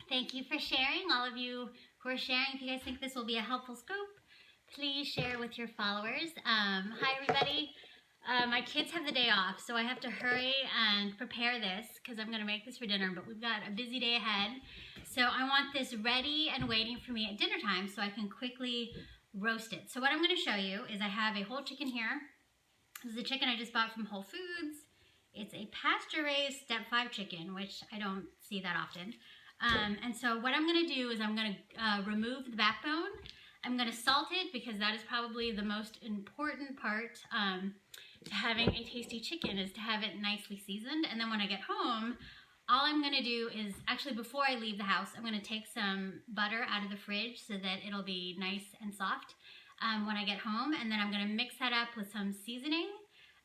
Thank you for sharing. All of you who are sharing, if you guys think this will be a helpful scoop, please share with your followers. Hi, everybody. My kids have the day off, so I have to hurry and prepare this because I'm going to make this for dinner, but we've got a busy day ahead. So I want this ready and waiting for me at dinner time so I can quickly roast it. So what I'm going to show you is I have a whole chicken here. This is a chicken I just bought from Whole Foods. It's a pasture-raised step 5 chicken, which I don't see that often. And so what I'm going to do is I'm going to remove the backbone. I'm going to salt it because that is probably the most important part to having a tasty chicken, is to have it nicely seasoned. And then when I get home, all I'm going to do is, actually before I leave the house, I'm going to take some butter out of the fridge so that it'll be nice and soft when I get home. And then I'm going to mix that up with some seasoning.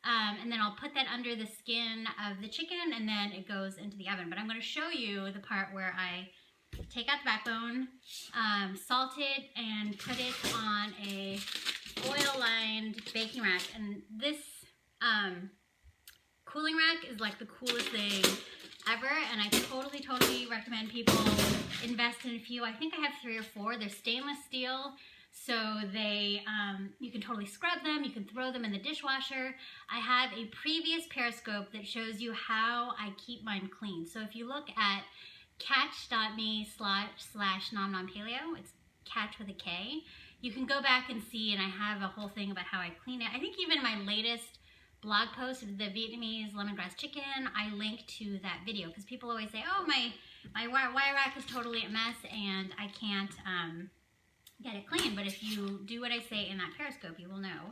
And then I'll put that under the skin of the chicken, and then it goes into the oven. But I'm going to show you the part where I take out the backbone, salt it, and put it on a oil-lined baking rack. And this cooling rack is like the coolest thing ever, and I totally recommend people invest in a few. I think I have 3 or 4. They're stainless steel. So they, you can totally scrub them, you can throw them in the dishwasher. I have a previous Periscope that shows you how I keep mine clean. So if you look at catch.me/nomnompaleo, it's catch with a K, you can go back and see, and I have a whole thing about how I clean it. I think even my latest blog post of the Vietnamese lemongrass chicken, I link to that video, because people always say, oh, my wire rack is totally a mess and I can't, get it clean. But if you do what I say in that Periscope, you will know.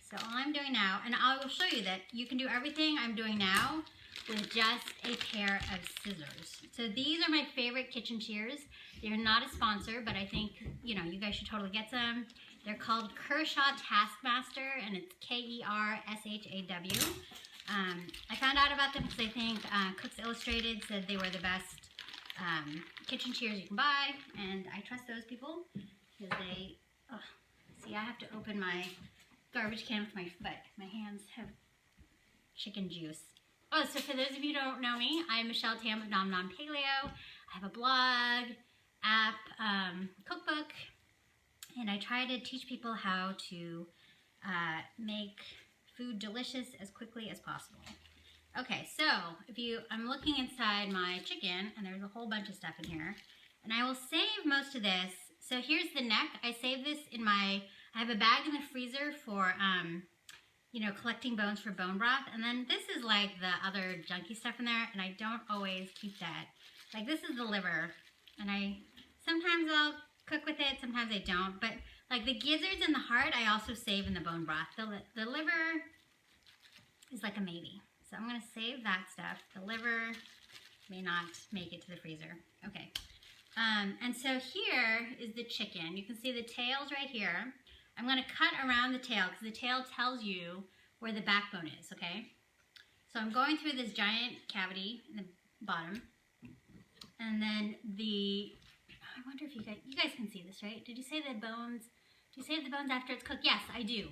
So all I'm doing now, and I will show you that you can do everything I'm doing now with just a pair of scissors. So these are my favorite kitchen shears. They're not a sponsor, but I think, you know, you guys should totally get some. They're called Kershaw Taskmaster, and it's Kershaw. I found out about them because I think Cooks Illustrated said they were the best kitchen shears you can buy, and I trust those people. Because they, oh, see, I have to open my garbage can with my foot. My hands have chicken juice. Oh, so for those of you who don't know me, I'm Michelle Tam of Nom Nom Paleo. I have a blog, app, cookbook, and I try to teach people how to make food delicious as quickly as possible. Okay, so I'm looking inside my chicken, and there's a whole bunch of stuff in here, and I will save most of this. So here's the neck. I save this in I have a bag in the freezer for, you know, collecting bones for bone broth. And then this is like the other junky stuff in there, and I don't always keep that. Like this is the liver, and sometimes I'll cook with it, sometimes I don't. But like the gizzards and the heart, I also save in the bone broth. The liver is like a maybe. So I'm gonna save that stuff. The liver may not make it to the freezer. Okay. And so here is the chicken. You can see the tail's right here. I'm going to cut around the tail because the tail tells you where the backbone is, okay? So I'm going through this giant cavity in the bottom. And then I wonder if you guys can see this, right? Did you save the bones? Do you save the bones after it's cooked? Yes, I do.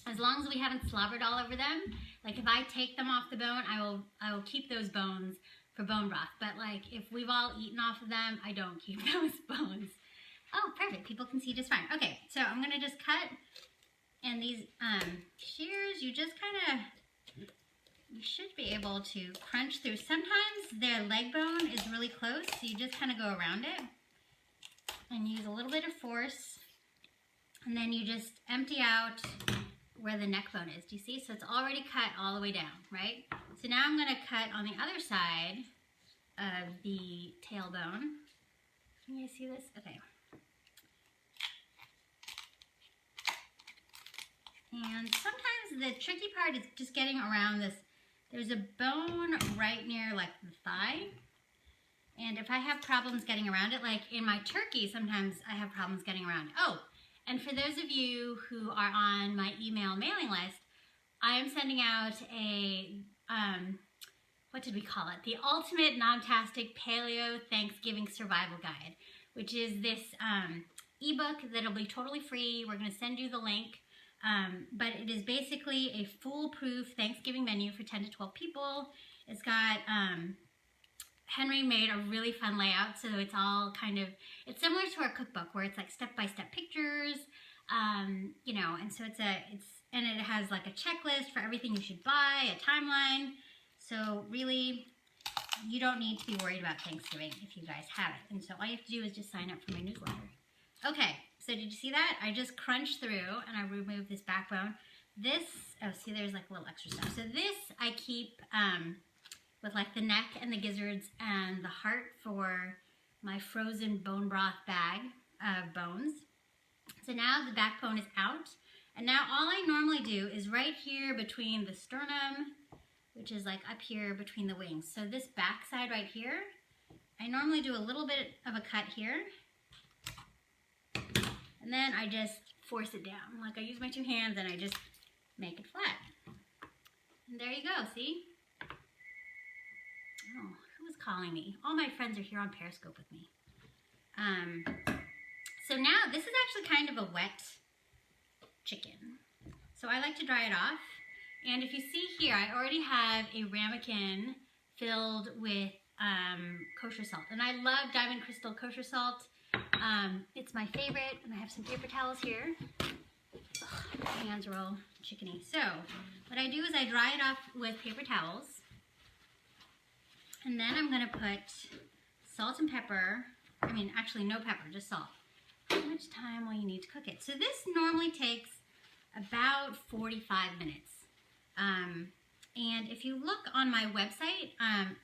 As long as we haven't slobbered all over them. Like if I take them off the bone, I will keep those bones for bone broth. But like if we've all eaten off of them, I don't keep those bones. Oh, perfect. People can see just fine. Okay, so I'm going to just cut. And these shears, you just kind of, you should be able to crunch through. Sometimes their leg bone is really close, so you just kind of go around it. And use a little bit of force. And then you just empty out where the neck bone is. Do you see? So it's already cut all the way down, right? So now I'm going to cut on the other side of the tailbone. Can you guys see this? Okay. And sometimes the tricky part is just getting around this. There's a bone right near like the thigh. And if I have problems getting around it, like in my turkey, sometimes I have problems getting around it. Oh, and for those of you who are on my email mailing list, I am sending out a, what did we call it? The Ultimate Nomtastic Paleo Thanksgiving Survival Guide, which is this ebook that'll be totally free. We're going to send you the link. But it is basically a foolproof Thanksgiving menu for 10 to 12 people. It's got Henry made a really fun layout, so it's all kind of, it's similar to our cookbook where it's like step-by-step pictures, you know, and so and it has like a checklist for everything you should buy, a timeline. So really, you don't need to be worried about Thanksgiving if you guys have it. And so all you have to do is just sign up for my newsletter. Okay, so did you see that? I just crunched through and I removed this backbone. This, oh, see, there's like a little extra stuff. So this I keep with like the neck and the gizzards and the heart for my frozen bone broth bag of bones. So now the backbone is out. And now all I normally do is right here between the sternum, which is like up here between the wings. So this back side right here, I normally do a little bit of a cut here. And then I just force it down. Like I use my two hands and I just make it flat. And there you go, see? Oh, who was calling me? All my friends are here on Periscope with me. So now this is actually kind of a wet chicken. So I like to dry it off. And if you see here, I already have a ramekin filled with kosher salt. And I love Diamond Crystal kosher salt. It's my favorite. And I have some paper towels here. Ugh, my hands are all chickeny. So what I do is I dry it off with paper towels. And then I'm going to put salt and pepper. I mean, actually no pepper, just salt. How much time will you need to cook it? So this normally takes about 45 minutes. And if you look on my website,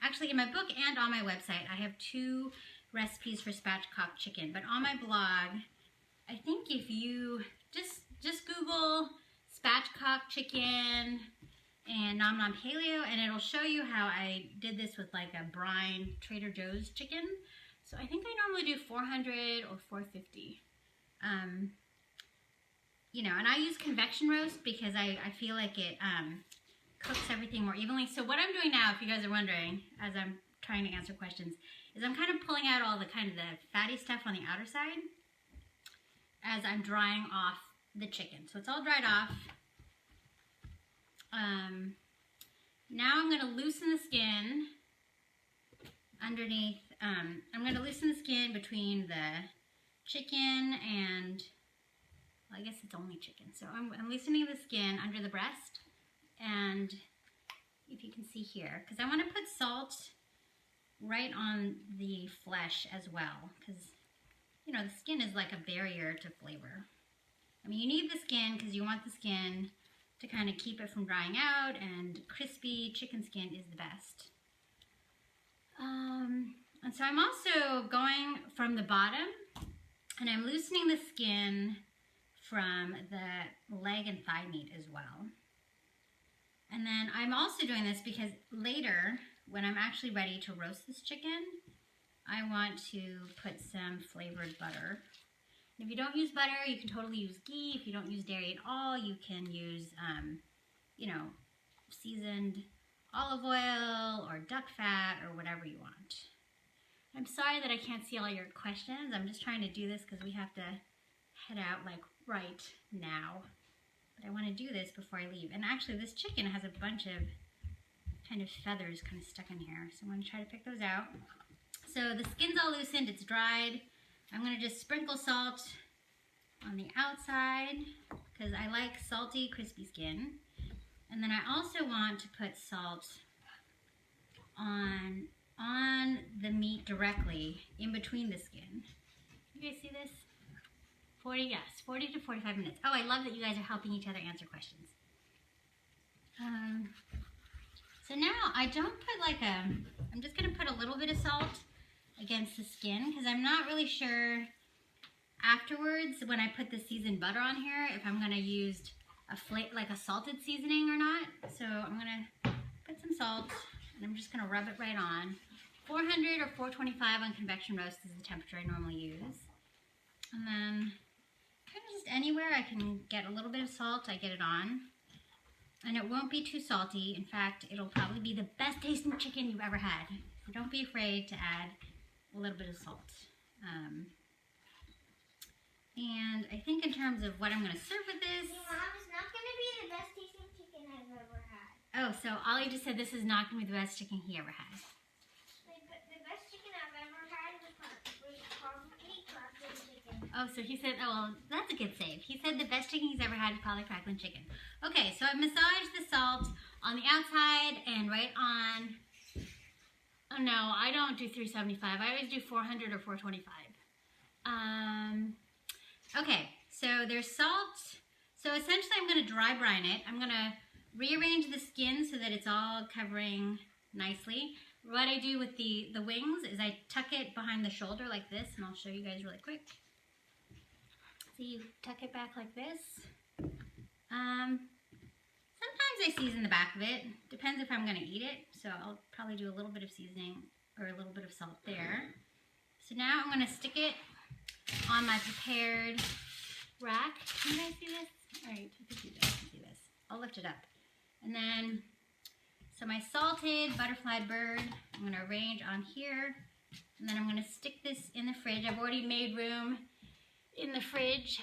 actually in my book and on my website, I have 2 recipes for spatchcock chicken. But on my blog, I think if you just Google spatchcock chicken and Nom Nom Paleo, and it'll show you how I did this with like a brine Trader Joe's chicken. So I think I normally do 400 or 450. You know, and I use convection roast because I feel like it cooks everything more evenly. So what I'm doing now, if you guys are wondering, as I'm trying to answer questions, is I'm kind of pulling out all the kind of the fatty stuff on the outer side as I'm drying off the chicken. So it's all dried off. Now I'm going to loosen the skin underneath. I'm going to loosen the skin between the chicken and, well, I guess it's only chicken. So I'm loosening the skin under the breast. And if you can see here, because I want to put salt right on the flesh as well, because, you know, the skin is like a barrier to flavor. I mean, you need the skin because you want the skin to kind of keep it from drying out, and crispy chicken skin is the best. And so I'm also going from the bottom, and I'm loosening the skin from the leg and thigh meat as well. And then I'm also doing this because later, when I'm actually ready to roast this chicken, I want to put some flavored butter. And if you don't use butter, you can totally use ghee. If you don't use dairy at all, you can use, you know, seasoned olive oil or duck fat or whatever you want. I'm sorry that I can't see all your questions. I'm just trying to do this because we have to head out like right now. But I want to do this before I leave. And actually this chicken has a bunch of kind of feathers kind of stuck in here. So I'm going to try to pick those out. So the skin's all loosened, it's dried. I'm going to just sprinkle salt on the outside because I like salty, crispy skin. And then I also want to put salt on the meat directly in between the skin. You guys see this? 40 to 45 minutes. Oh, I love that you guys are helping each other answer questions. So now I don't put like I'm just going to put a little bit of salt against the skin because I'm not really sure afterwards when I put the seasoned butter on here if I'm going to use like a salted seasoning or not. So I'm going to put some salt and I'm just going to rub it right on. 400 or 425 on convection roast is the temperature I normally use. And then kind of just anywhere I can get a little bit of salt, I get it on. And it won't be too salty. In fact, it'll probably be the best tasting chicken you've ever had. So don't be afraid to add a little bit of salt. And I think in terms of what I'm going to serve with this... Mom, it's not going to be the best tasting chicken I've ever had. Oh, so Ollie just said this is not going to be the best chicken he ever had. But the Oh, so he said, oh, well, that's a good save. He said the best chicken he's ever had is probably crackling chicken. Okay, so I massaged the salt on the outside and right on. Oh, no, I don't do 375. I always do 400 or 425. Okay, so there's salt. So essentially I'm going to dry brine it. I'm going to rearrange the skin so that it's all covering nicely. What I do with the wings is I tuck it behind the shoulder like this, and I'll show you guys really quick. So you tuck it back like this. Sometimes I season the back of it. Depends if I'm going to eat it. So I'll probably do a little bit of seasoning or a little bit of salt there. So now I'm going to stick it on my prepared rack. Can you guys see this? All right, you can see this. I'll lift it up. And then, so my salted butterfly bird, I'm going to arrange on here. And then I'm going to stick this in the fridge. I've already made room in the fridge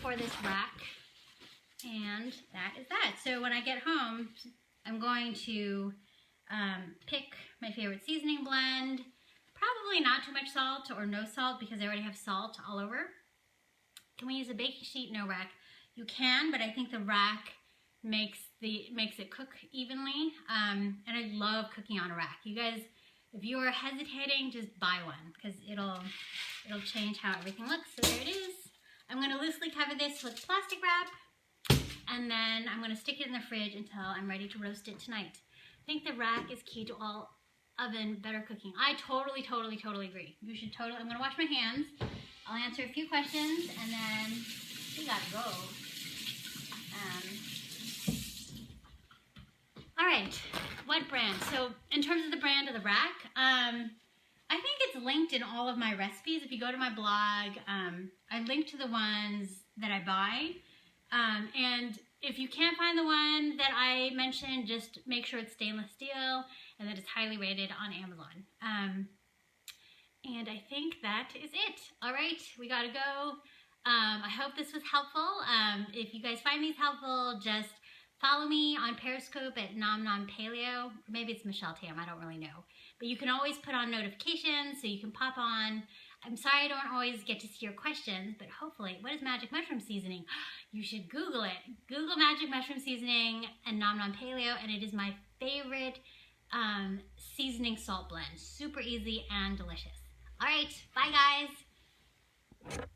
for this rack. And that is that. So when I get home, I'm going to pick my favorite seasoning blend. Probably not too much salt or no salt because I already have salt all over. Can we use a baking sheet? No rack. You can, but I think the rack makes it cook evenly. And I love cooking on a rack. You guys, if you are hesitating, just buy one because it'll change how everything looks. So there it is. I'm going to loosely cover this with plastic wrap, and then I'm going to stick it in the fridge until I'm ready to roast it tonight. I think the rack is key to all oven better cooking. I totally agree. You should totally. I'm going to wash my hands. I'll answer a few questions, and then we gotta go. All right, what brand? So in terms of the brand of the rack, I think it's linked in all of my recipes. If you go to my blog, I link to the ones that I buy. And if you can't find the one that I mentioned, just make sure it's stainless steel and that it's highly rated on Amazon. And I think that is it. All right, we gotta go. I hope this was helpful. If you guys find these helpful, just follow me on Periscope at NomNomPaleo. Maybe it's Michelle Tam, I don't really know. But you can always put on notifications so you can pop on. I'm sorry I don't always get to see your questions, but hopefully, what is magic mushroom seasoning? You should Google it. Google magic mushroom seasoning and NomNomPaleo, and it is my favorite seasoning salt blend. Super easy and delicious. All right, bye guys.